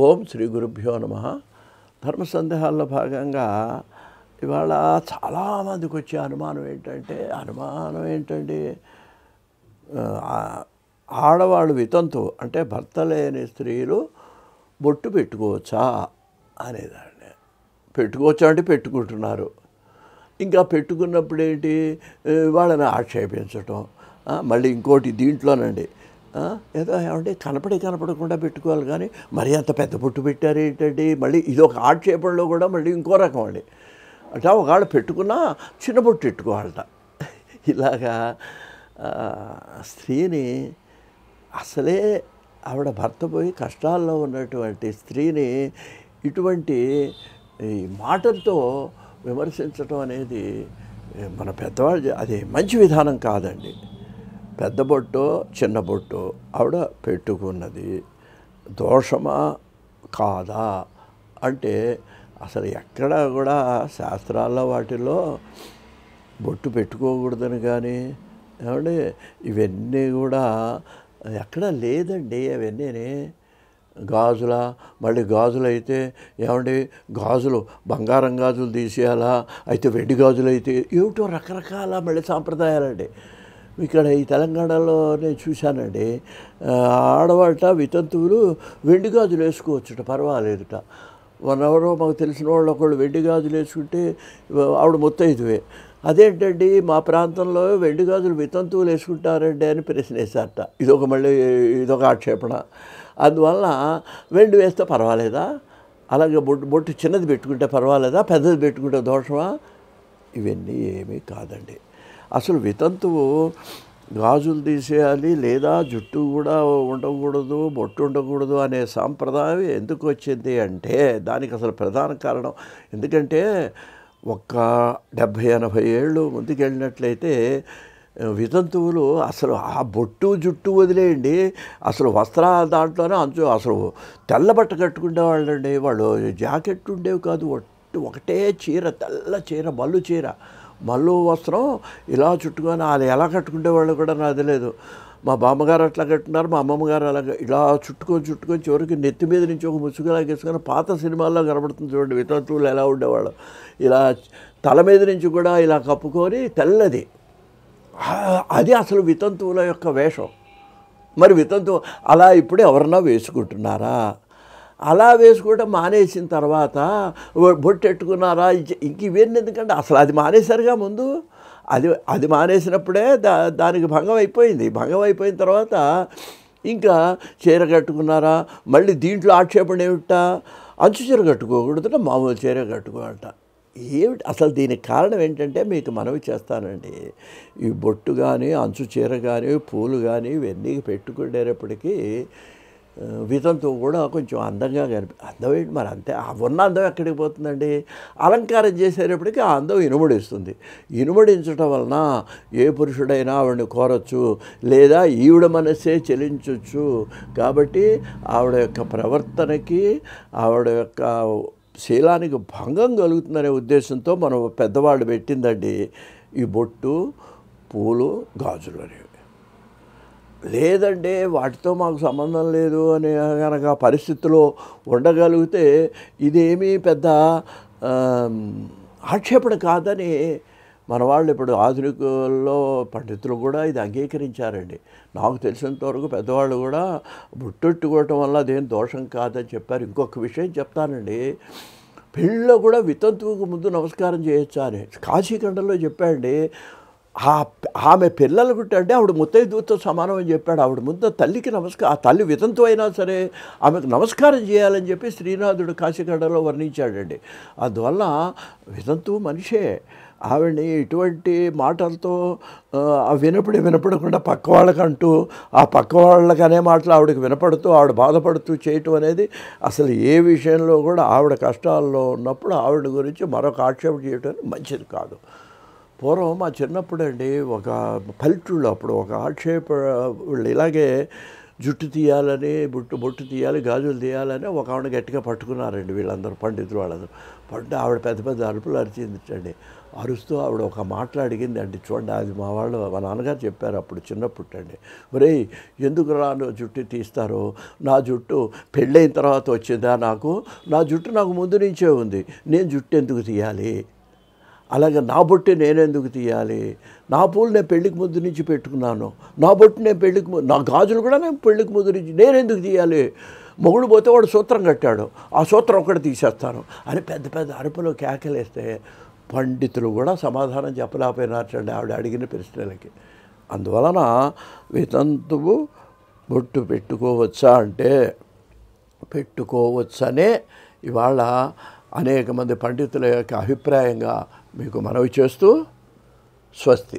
ఓం శ్రీ గురుభ్యో నమః. ధర్మ సందేహాల్లో భాగంగా ఇవాళ చాలామందికి వచ్చే అనుమానం ఏంటంటే ఆడవాళ్ళు వితంతు అంటే భర్త లేని స్త్రీలు బొట్టు పెట్టుకోవచ్చా అనేదాన్ని. పెట్టుకోవచ్చా అంటే పెట్టుకుంటున్నారు. ఇంకా పెట్టుకున్నప్పుడు ఏంటి, వాళ్ళని ఆక్షేపించటం. మళ్ళీ ఇంకోటి దీంట్లోనండి, ఏదో ఏమంటే కనపడకుండా పెట్టుకోవాలి, కానీ మరీ అంత పెద్ద బొట్టు పెట్టారు ఏంటండి. మళ్ళీ ఇది ఒక ఆక్షేపణలో కూడా మళ్ళీ ఇంకో రకం అండి. అంటే ఒకవేళ పెట్టుకున్నా చిన్న బొట్టు పెట్టుకోవాలట. ఇలాగా స్త్రీని అసలే ఆవిడ భర్త పోయి కష్టాల్లో ఉన్నటువంటి స్త్రీని ఇటువంటి ఈ మాటలతో విమర్శించడం అనేది మన పెద్దవాళ్ళు అది మంచి విధానం కాదండి. పెద్ద బొట్టు చిన్న బొట్టు ఆవిడ పెట్టుకున్నది దోషమా కాదా అంటే అసలు ఎక్కడ కూడా శాస్త్రాల్లో వాటిల్లో బొట్టు పెట్టుకోకూడదని కానీ ఏమంటే ఇవన్నీ కూడా ఎక్కడా లేదండి. అవన్నీ గాజుల, మళ్ళీ గాజులు అయితే ఏమండి గాజులు బంగారం గాజులు తీసేయాలా, అయితే వెండి గాజులు అయితే ఏమిటో రకరకాల మళ్ళీ సాంప్రదాయాలండి. ఇక్కడ ఈ తెలంగాణలో నేను చూశానండి, ఆడవాళ్ళ వితంతువులు వెండి గాజులు వేసుకోవచ్చుట, పర్వాలేదుట. ఎవరో మాకు తెలిసిన వాళ్ళు ఒకళ్ళు వెండి గాజులు వేసుకుంటే ఆవిడ ముత్తైదువే. అదేంటండి మా ప్రాంతంలో వెండి గాజులు వితంతువులు వేసుకుంటారండి అని ప్రశ్నేశారట. ఇదొక ఆక్షేపణ. అందువల్ల వెండి వేస్తే పర్వాలేదా, అలాగే బొట్టు చిన్నది పెట్టుకుంటే పర్వాలేదా, పెద్దది పెట్టుకుంటే దోషమా? ఇవన్నీ ఏమీ కాదండి. అసలు వితంతువు గాజులు తీసేయాలి లేదా జుట్టు కూడా ఉండకూడదు, బొట్టు ఉండకూడదు అనే సాంప్రదాయం ఎందుకు వచ్చింది అంటే దానికి అసలు ప్రధాన కారణం, ఎందుకంటే ఒక 70-80 ఏళ్ళు ముందుకెళ్ళినట్లయితే వితంతువులు అసలు ఆ బొట్టు జుట్టు వదిలేయండి, అసలు వస్త్రాల దాంట్లోనే అసలు తెల్ల బట్ట కట్టుకునేవాళ్ళండి. వాళ్ళు జాకెట్ ఉండేవి కాదు, ఒకటే చీర, తెల్ల చీర, మల్లు వస్త్రం ఇలా చుట్టుకొని అది ఎలా కట్టుకునేవాళ్ళు కూడా నాకు తెలియదు. మా బామ్మగారు అట్లా కట్టున్నారు, మా అమ్మమ్మగారు అలాగే ఇలా చుట్టుకొని చివరికి నెత్తి మీద నుంచి ఒక ముసుగులాగేసుకొని పాత సినిమాల్లో కనబడుతుంది చూడండి వితంతువులు ఎలా ఉండేవాళ్ళు. ఇలా తల మీద నుంచి కూడా ఇలా కప్పుకొని తెల్లది, అది అసలు వితంతువుల యొక్క వేషం. మరి వితంతువు అలా ఇప్పుడు ఎవరన్నా వేసుకుంటున్నారా? అలా వేసుకోవడం మానేసిన తర్వాత బొట్టెట్టుకున్నారా? ఇంక ఇవన్నీ ఎందుకంటే అసలు అది మానేశారుగా ముందు. అది మానేసినప్పుడే దానికి భంగం అయిపోయిన తర్వాత ఇంకా చీర కట్టుకున్నారా? మళ్ళీ దీంట్లో ఆక్షేపణ ఏమిటా, అంచు చీర కట్టుకోకూడదుట, మామూలు చీర కట్టుకోవాలట. ఏమిటి అసలు దీనికి కారణం ఏంటంటే మీకు మనవి చేస్తానండి. ఈ బొట్టు కానీ అంచు చీర కానీ పూలు కానీ ఇవన్నీ పెట్టుకునేటప్పటికీ వితంతువు కూడా కొంచెం అందంగా అందం ఏంటి మరి, అంతే ఉన్న అందం ఎక్కడికి పోతుందండి? అలంకారం చేసేటప్పటికీ ఆ అందం ఇనుమడిస్తుంది. ఇనుమడించడం వలన ఏ పురుషుడైనా ఆవిడని కోరచ్చు, లేదా ఈవిడ మనస్సే చెలించవచ్చు. కాబట్టి ఆవిడ యొక్క ప్రవర్తనకి, ఆవిడ యొక్క శీలానికి భంగం కలుగుతుందనే ఉద్దేశంతో మనం పెద్దవాళ్ళు పెట్టిందండి ఈ బొట్టు, పూలు, గాజులు అనేవి. లేదంటే వాటితో మాకు సంబంధం లేదు అని కనుక పరిస్థితిలో ఉండగలిగితే ఇదేమీ పెద్ద ఆక్షేపణ కాదని మన వాళ్ళు ఇప్పుడు ఆధునికుల్లో పండితులు కూడా ఇది అంగీకరించారండి. నాకు తెలిసినంతవరకు పెద్దవాళ్ళు కూడా బుట్టెట్టుకోవటం వల్ల అదేం దోషం కాదని చెప్పారు. ఇంకొక విషయం చెప్తానండి, పెళ్ళిలో కూడా వితంతువుకు ముందు నమస్కారం చేయొచ్చా అని కాశీఖండంలో చెప్పాడండి. ఆమె పిల్లలకు అంటే ఆవిడ ముత్తైదుతో సమానం అని చెప్పాడు. ఆవిడ ముందు తల్లికి ఆ తల్లి వితంతు అయినా సరే ఆమెకు నమస్కారం చేయాలని చెప్పి శ్రీనాథుడు కాశీఖండంలో వర్ణించాడండి. అందువల్ల వితంతువు మనిషే. ఆవిడని ఇటువంటి మాటలతో వినపడకుండా పక్క వాళ్ళకంటూ ఆ పక్క వాళ్ళకి అనే మాటలు ఆవిడకి వినపడుతూ ఆవిడ బాధపడుతూ చేయటం అనేది అసలు ఏ విషయంలో కూడా ఆవిడ కష్టాల్లో ఉన్నప్పుడు ఆవిడ గురించి మరొక ఆక్షేపణ చేయటం మంచిది కాదు. పూర్వం మా చిన్నప్పుడు అండి ఒక పల్లెటూళ్ళు అప్పుడు ఒక ఆక్షేప ఇలాగే జుట్టు తీయాలని బొట్టు తీయాలి, గాజులు తీయాలని ఒక ఆవిడ గట్టిగా పట్టుకున్నారండి వీళ్ళందరూ, పండితులు వాళ్ళందరూ. ఆవిడ పెద్ద పెద్ద అరుపులు అరిచిందండి. అరుస్తూ ఆవిడ ఒక మాటలు అడిగిందండి. చూడండి, అది మా నాన్నగారు చెప్పారు అప్పుడు చిన్నప్పుడండి. ఒరేయ్, ఎందుకు రాను జుట్టు తీస్తారు? నా జుట్టు పెళ్ళైన తర్వాత వచ్చిందా నాకు? నా జుట్టు నాకు ముందు నుంచే ఉంది, నేను జుట్టు ఎందుకు తీయాలి? అలాగే నా బొట్టు నేనెందుకు తీయాలి? నా పూలు నేను పెళ్ళికి ముందు నుంచి పెట్టుకున్నాను, నా బొట్టు నేను పెళ్ళికి నా గాజులు కూడా నేను పెళ్ళికి ముందు నుంచి నేనెందుకు తీయాలి? మొగుడు పోతే వాడు సూత్రం కట్టాడు, ఆ సూత్రం ఒకటి తీసేస్తాను అని పెద్ద పెద్ద అరుపులో కేకలేస్తే పండితులు కూడా సమాధానం చెప్పలేకపోయినారటండి ఆవిడ అడిగిన ప్రశ్నలకి. అందువలన వితంతువు బొట్టు పెట్టుకోవచ్చా అంటే పెట్టుకోవచ్చనే ఇవాళ అనేక మంది పండితుల యొక్క అభిప్రాయంగా మీకు మనవి చేస్తూ స్వస్తి.